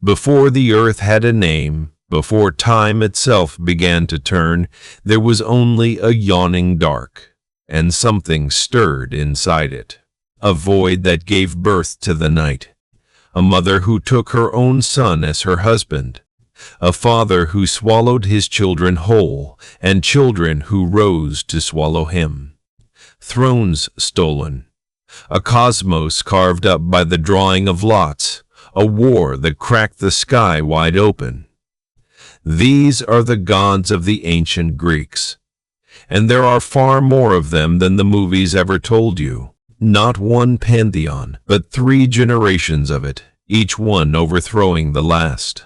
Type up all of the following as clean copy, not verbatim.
Before the earth had a name, before time itself began to turn, there was only a yawning dark, and something stirred inside it. A void that gave birth to the night. A mother who took her own son as her husband. A father who swallowed his children whole, and children who rose to swallow him. Thrones stolen. A cosmos carved up by the drawing of lots. A war that cracked the sky wide open. These are the gods of the ancient Greeks. And there are far more of them than the movies ever told you. Not one pantheon, but 3 generations of it, each one overthrowing the last.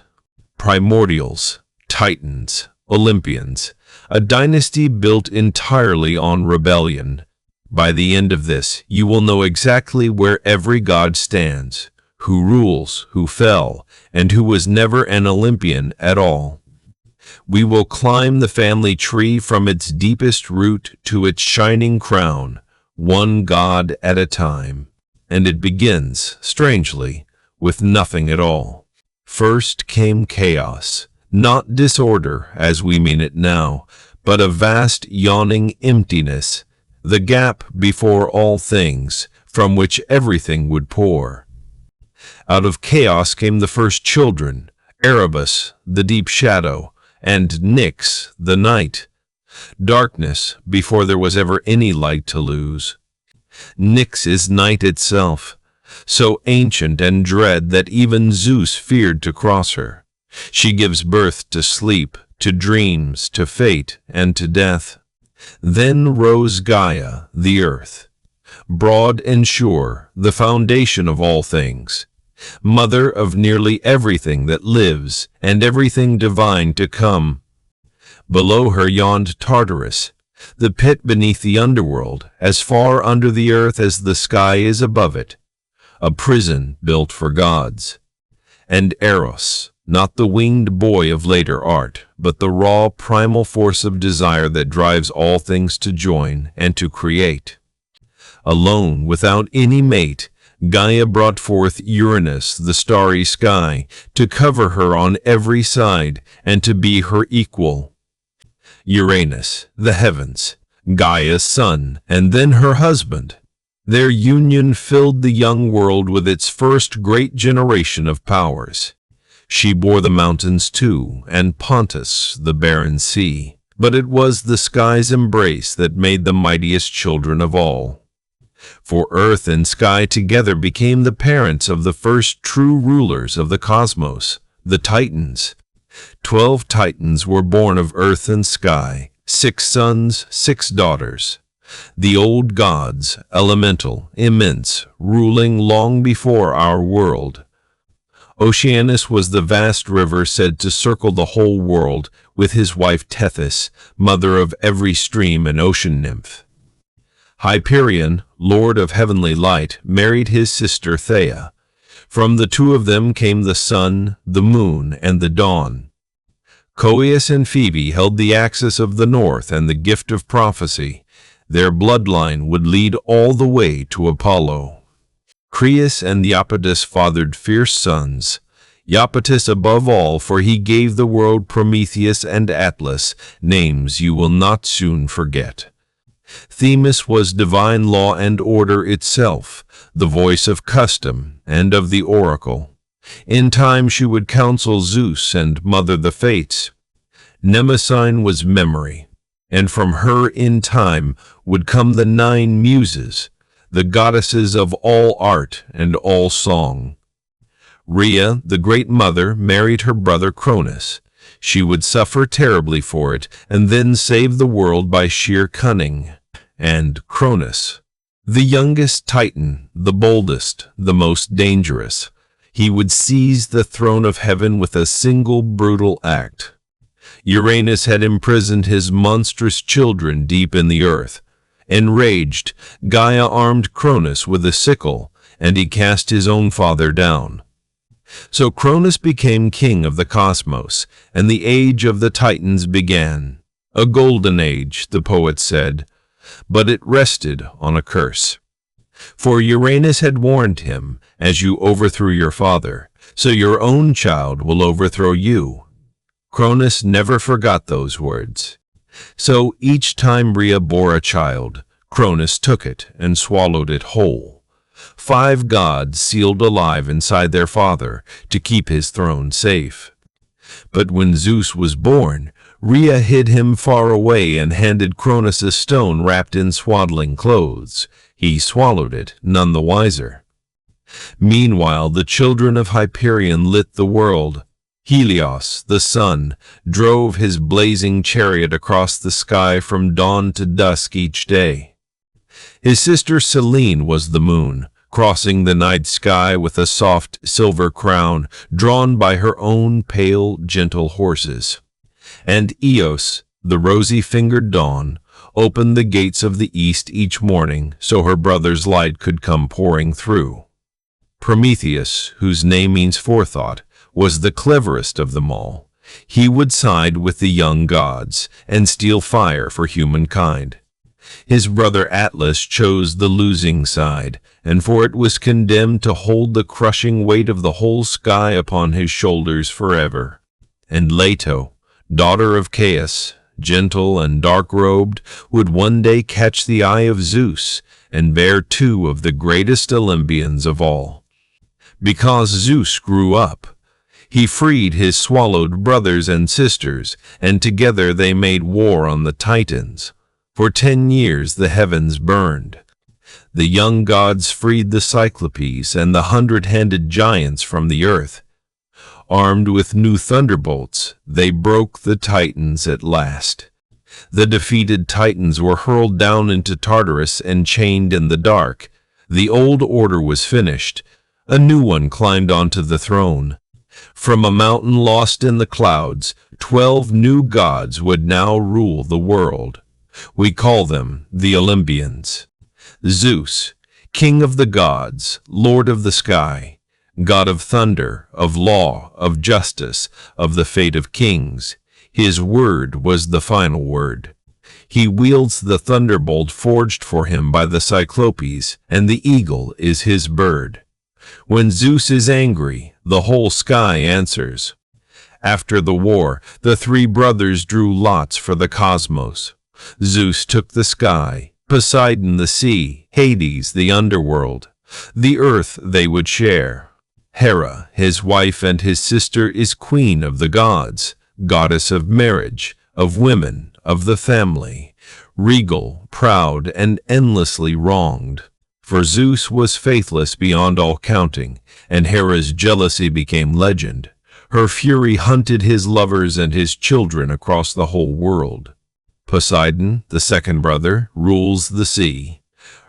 Primordials, Titans, Olympians, a dynasty built entirely on rebellion. By the end of this, you will know exactly where every god stands, who rules, who fell, and who was never an Olympian at all. We will climb the family tree from its deepest root to its shining crown, one god at a time. And it begins, strangely, with nothing at all. First came chaos, not disorder as we mean it now, but a vast yawning emptiness, the gap before all things, from which everything would pour. Out of chaos came the first children, Erebus, the deep shadow, and Nyx, the night. Darkness before there was ever any light to lose. Nyx is night itself, so ancient and dread that even Zeus feared to cross her. She gives birth to sleep, to dreams, to fate, and to death. Then rose Gaia, the earth, broad and sure, the foundation of all things, mother of nearly everything that lives and everything divine to come. Below her yawned Tartarus, the pit beneath the underworld, as far under the earth as the sky is above it, a prison built for gods. And Eros, not the winged boy of later art, but the raw primal force of desire that drives all things to join and to create. Alone, without any mate, Gaia brought forth Uranus, the starry sky, to cover her on every side and to be her equal. Uranus, the heavens, Gaia's son, and then her husband. Their union filled the young world with its first great generation of powers. She bore the mountains too, and Pontus, the barren sea. But it was the sky's embrace that made the mightiest children of all. For earth and sky together became the parents of the first true rulers of the cosmos, the Titans. 12 Titans were born of earth and sky, 6 sons, 6 daughters. The old gods, elemental, immense, ruling long before our world. Oceanus was the vast river said to circle the whole world, with his wife Tethys, mother of every stream and ocean nymph. Hyperion, lord of heavenly light, married his sister Theia. From the 2 of them came the sun, the moon, and the dawn. Coeus and Phoebe held the axis of the north and the gift of prophecy. Their bloodline would lead all the way to Apollo. Creus and Iapetus fathered fierce sons, Iapetus above all, for he gave the world Prometheus and Atlas, names you will not soon forget. Themis was divine law and order itself, the voice of custom and of the oracle. In time she would counsel Zeus and mother the fates. Mnemosyne was memory, and from her in time would come the 9 muses, the goddesses of all art and all song. Rhea, the great mother, married her brother Cronus. She would suffer terribly for it, and then save the world by sheer cunning. And Cronus, the youngest Titan, the boldest, the most dangerous, he would seize the throne of heaven with a single brutal act. Uranus had imprisoned his monstrous children deep in the earth. Enraged, Gaia armed Cronus with a sickle, and he cast his own father down. So Cronus became king of the cosmos, and the age of the Titans began. A golden age, the poet said, but it rested on a curse. For Uranus had warned him, as you overthrew your father, so your own child will overthrow you." Cronus never forgot those words. So each time Rhea bore a child, Cronus took it and swallowed it whole. 5 gods sealed alive inside their father to keep his throne safe. But when Zeus was born, Rhea hid him far away and handed Cronus a stone wrapped in swaddling clothes. He swallowed it, none the wiser. Meanwhile, the children of Hyperion lit the world. Helios, the sun, drove his blazing chariot across the sky from dawn to dusk each day. His sister Selene was the moon, crossing the night sky with a soft silver crown drawn by her own pale, gentle horses. And Eos, the rosy-fingered dawn, opened the gates of the east each morning so her brother's light could come pouring through. Prometheus, whose name means forethought, was the cleverest of them all. He would side with the young gods and steal fire for humankind. His brother Atlas chose the losing side, and for it was condemned to hold the crushing weight of the whole sky upon his shoulders forever. And Leto, daughter of Chaos, gentle and dark-robed, would one day catch the eye of Zeus and bear 2 of the greatest Olympians of all. Because Zeus grew up, he freed his swallowed brothers and sisters, and together they made war on the Titans. For 10 years the heavens burned. The young gods freed the Cyclopes and the 100-handed giants from the earth. Armed with new thunderbolts, they broke the Titans at last. The defeated Titans were hurled down into Tartarus and chained in the dark. The old order was finished. A new one climbed onto the throne. From a mountain lost in the clouds, 12 new gods would now rule the world. We call them the Olympians. Zeus, king of the gods, lord of the sky, god of thunder, of law, of justice, of the fate of kings. His word was the final word. He wields the thunderbolt forged for him by the Cyclopes, and the eagle is his bird. When Zeus is angry, the whole sky answers. After the war, the 3 brothers drew lots for the cosmos. Zeus took the sky, Poseidon the sea, Hades the underworld. The earth they would share. Hera, his wife and his sister, is queen of the gods, goddess of marriage, of women, of the family, regal, proud, and endlessly wronged. For Zeus was faithless beyond all counting, and Hera's jealousy became legend. Her fury hunted his lovers and his children across the whole world. Poseidon, the second brother, rules the sea.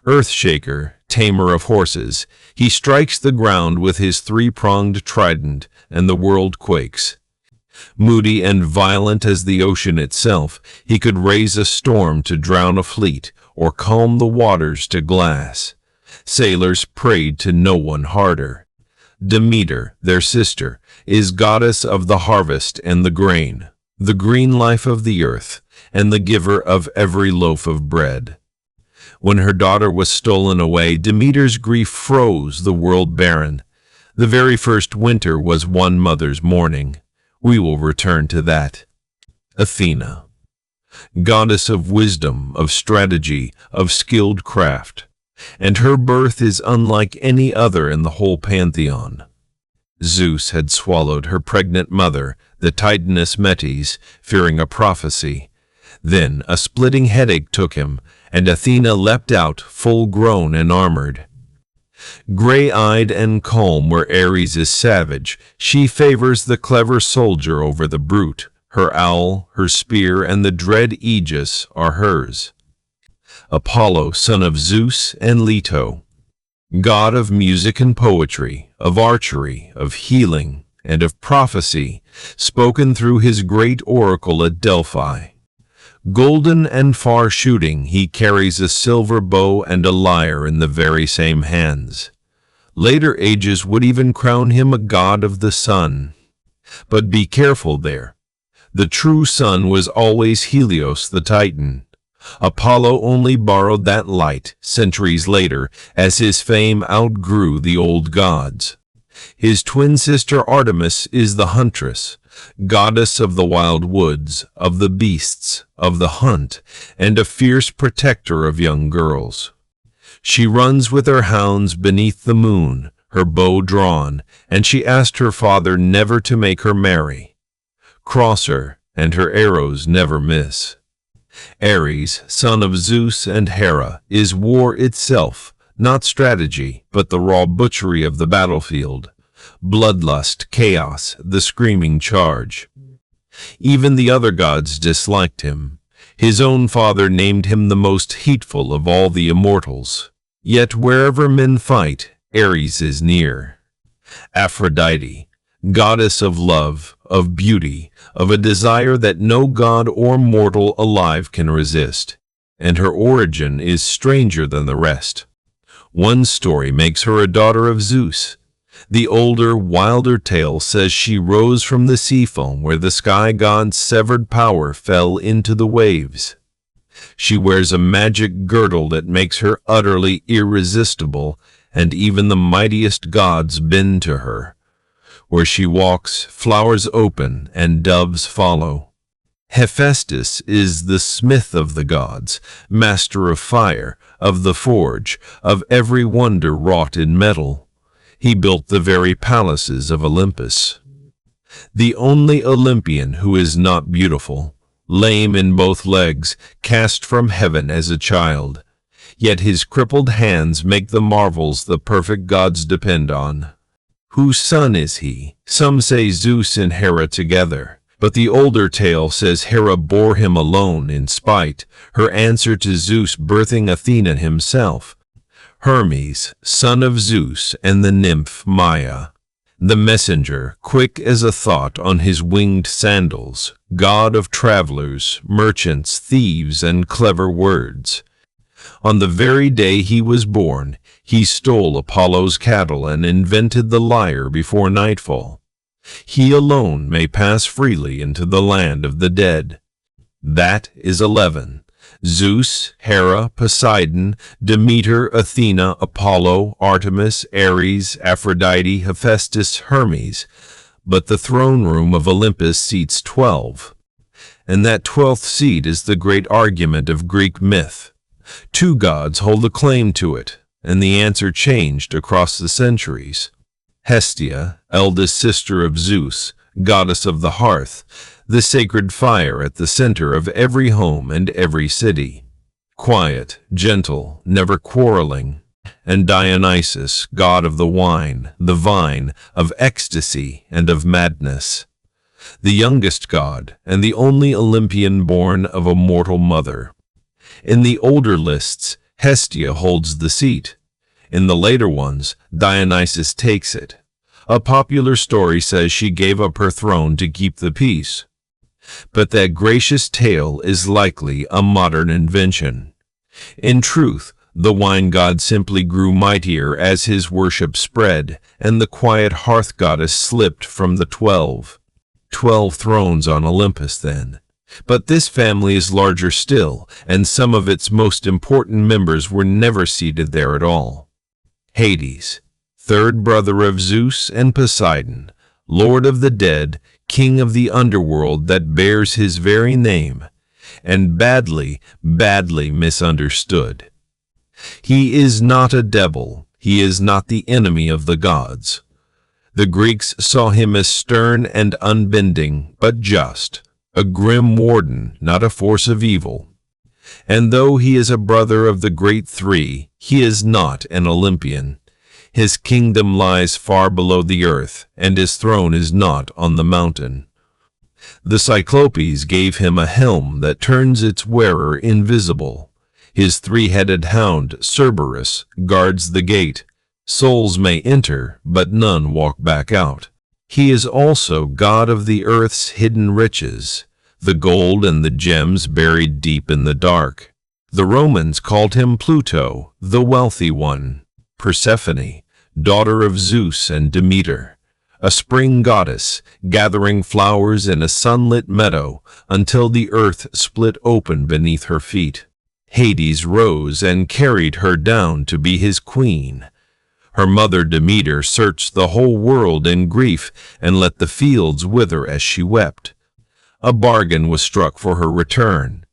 Earthshaker, tamer of horses, he strikes the ground with his 3-pronged trident, and the world quakes. Moody and violent as the ocean itself, he could raise a storm to drown a fleet, or calm the waters to glass. Sailors prayed to no one harder. Demeter, their sister, is goddess of the harvest and the grain, the green life of the earth, and the giver of every loaf of bread. When her daughter was stolen away, Demeter's grief froze the world barren. The very first winter was one mother's mourning. We will return to that. Athena, goddess of wisdom, of strategy, of skilled craft, and her birth is unlike any other in the whole pantheon. Zeus had swallowed her pregnant mother, the Titaness Metis, fearing a prophecy. Then a splitting headache took him, and Athena leapt out, full-grown and armored. Gray-eyed and calm where Ares is savage, she favors the clever soldier over the brute. Her owl, her spear, and the dread aegis are hers. Apollo, son of Zeus and Leto, god of music and poetry, of archery, of healing, and of prophecy, spoken through his great oracle at Delphi. Golden and far-shooting, he carries a silver bow and a lyre in the very same hands. Later ages would even crown him a god of the sun. But be careful there. The true sun was always Helios the Titan. Apollo only borrowed that light centuries later as his fame outgrew the old gods. His twin sister Artemis is the huntress, goddess of the wild woods, of the beasts, of the hunt, and a fierce protector of young girls. She runs with her hounds beneath the moon, her bow drawn, and she asked her father never to make her marry. Cross her, and her arrows never miss. Ares, son of Zeus and Hera, is war itself, not strategy, but the raw butchery of the battlefield. Bloodlust, chaos, the screaming charge. Even the other gods disliked him. His own father named him the most hateful of all the immortals. Yet wherever men fight, Ares is near. Aphrodite, goddess of love, of beauty, of a desire that no god or mortal alive can resist, and her origin is stranger than the rest. One story makes her a daughter of Zeus. The older, wilder tale says she rose from the sea foam where the sky god's severed power fell into the waves. She wears a magic girdle that makes her utterly irresistible, and even the mightiest gods bend to her. Where she walks, flowers open and doves follow. Hephaestus is the smith of the gods, master of fire, of the forge, of every wonder wrought in metal. He built the very palaces of Olympus. The only Olympian who is not beautiful, lame in both legs, cast from heaven as a child. Yet his crippled hands make the marvels the perfect gods depend on. Whose son is he? Some say Zeus and Hera together, but the older tale says Hera bore him alone in spite, her answer to Zeus birthing Athena himself. Hermes, son of Zeus, and the nymph Maia. The messenger, quick as a thought on his winged sandals, god of travelers, merchants, thieves, and clever words. On the very day he was born, he stole Apollo's cattle and invented the lyre before nightfall. He alone may pass freely into the land of the dead. That is 11. Zeus, Hera, Poseidon, Demeter, Athena, Apollo, Artemis, Ares, Aphrodite, Hephaestus, Hermes. But the throne room of Olympus seats 12. And that 12th seat is the great argument of Greek myth. Two gods hold a claim to it, and the answer changed across the centuries. Hestia, eldest sister of Zeus, goddess of the hearth, the sacred fire at the center of every home and every city. Quiet, gentle, never quarreling. And Dionysus, god of the wine, the vine, of ecstasy and of madness. The youngest god, and the only Olympian born of a mortal mother. In the older lists, Hestia holds the seat. In the later ones, Dionysus takes it. A popular story says she gave up her throne to keep the peace. But that gracious tale is likely a modern invention. In truth, the wine god simply grew mightier as his worship spread, and the quiet hearth goddess slipped from the 12 thrones on Olympus then. But this family is larger still, and some of its most important members were never seated there at all. Hades, third brother of Zeus and Poseidon, lord of the dead, king of the underworld that bears his very name, and badly misunderstood. He is not a devil, he is not the enemy of the gods. The Greeks saw him as stern and unbending, but just, a grim warden, not a force of evil. And though he is a brother of the great three, he is not an Olympian. His kingdom lies far below the earth, and his throne is not on the mountain. The Cyclopes gave him a helm that turns its wearer invisible. His three-headed hound, Cerberus, guards the gate. Souls may enter, but none walk back out. He is also god of the earth's hidden riches, the gold and the gems buried deep in the dark. The Romans called him Pluto, the wealthy one. Persephone, daughter of Zeus and Demeter, a spring goddess, gathering flowers in a sunlit meadow until the earth split open beneath her feet. Hades rose and carried her down to be his queen. Her mother Demeter searched the whole world in grief and let the fields wither as she wept. A bargain was struck for her return,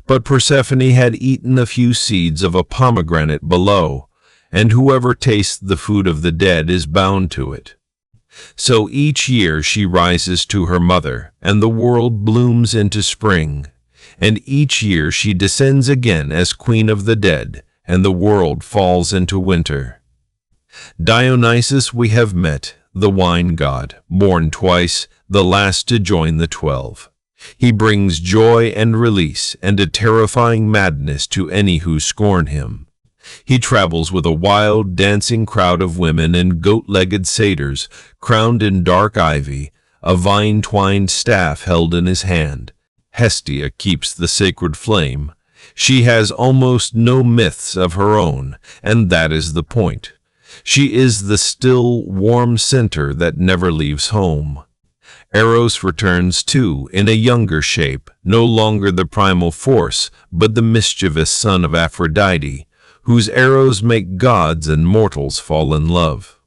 but Persephone had eaten a few seeds of a pomegranate below, and whoever tastes the food of the dead is bound to it. So each year she rises to her mother, and the world blooms into spring, and each year she descends again as queen of the dead, and the world falls into winter. Dionysus we have met, the wine god, born twice, the last to join the 12. He brings joy and release and a terrifying madness to any who scorn him. He travels with a wild, dancing crowd of women and goat-legged satyrs, crowned in dark ivy, a vine-twined staff held in his hand. Hestia keeps the sacred flame. She has almost no myths of her own, and that is the point. She is the still, warm center that never leaves home. Eros returns too, in a younger shape, no longer the primal force, but the mischievous son of Aphrodite, whose arrows make gods and mortals fall in love.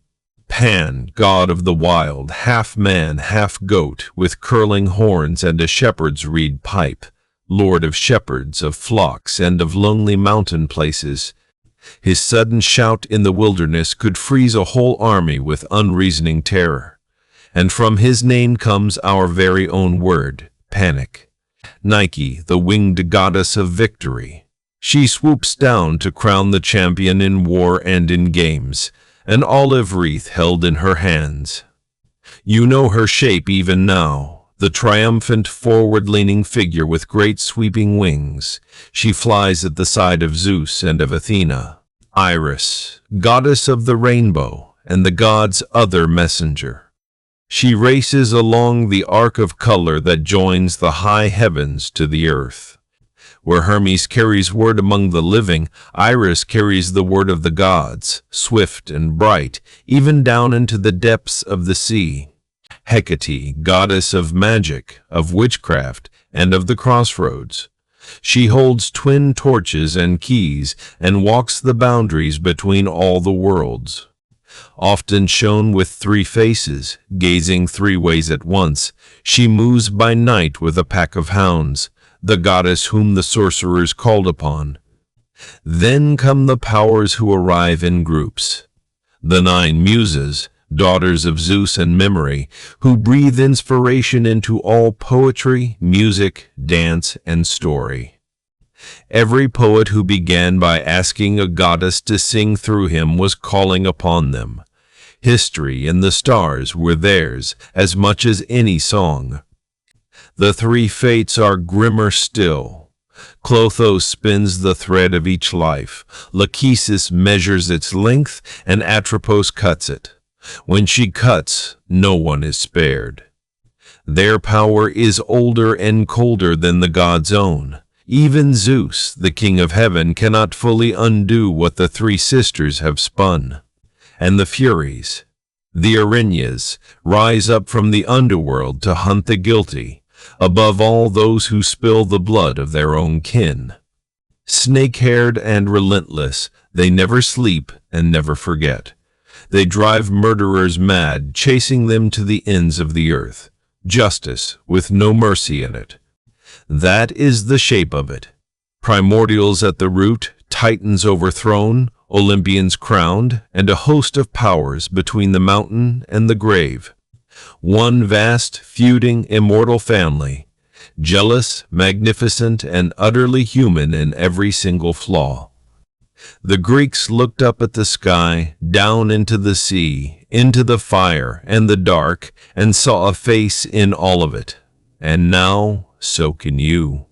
Pan, god of the wild, half man, half goat, with curling horns and a shepherd's reed pipe, lord of shepherds, of flocks, and of lonely mountain places. His sudden shout in the wilderness could freeze a whole army with unreasoning terror. And from his name comes our very own word, panic. Nike, the winged goddess of victory. She swoops down to crown the champion in war and in games, an olive wreath held in her hands. You know her shape even now, the triumphant forward-leaning figure with great sweeping wings. She flies at the side of Zeus and of Athena. Iris, goddess of the rainbow, and the gods' other messenger. She races along the arc of color that joins the high heavens to the earth. Where Hermes carries word among the living, Iris carries the word of the gods, swift and bright, even down into the depths of the sea. Hecate, goddess of magic, of witchcraft, and of the crossroads. She holds twin torches and keys and walks the boundaries between all the worlds. Often shown with 3 faces, gazing 3 ways at once, she moves by night with a pack of hounds, the goddess whom the sorcerers called upon. Then come the powers who arrive in groups. The 9 muses, daughters of Zeus and Memory, who breathe inspiration into all poetry, music, dance, and story. Every poet who began by asking a goddess to sing through him was calling upon them. History and the stars were theirs as much as any song. The 3 fates are grimmer still. Clotho spins the thread of each life, Lachesis measures its length, and Atropos cuts it. When she cuts, no one is spared. Their power is older and colder than the gods' own. Even Zeus, the king of heaven, cannot fully undo what the 3 sisters have spun. And the Furies, the Erinyes, rise up from the underworld to hunt the guilty, above all those who spill the blood of their own kin. Snake-haired and relentless, they never sleep and never forget. They drive murderers mad, chasing them to the ends of the earth. Justice, with no mercy in it. That is the shape of it. Primordials at the root, Titans overthrown, Olympians crowned, and a host of powers between the mountain and the grave. One vast, feuding, immortal family, jealous, magnificent, and utterly human in every single flaw. The Greeks looked up at the sky, down into the sea, into the fire and the dark, and saw a face in all of it. And now, so can you.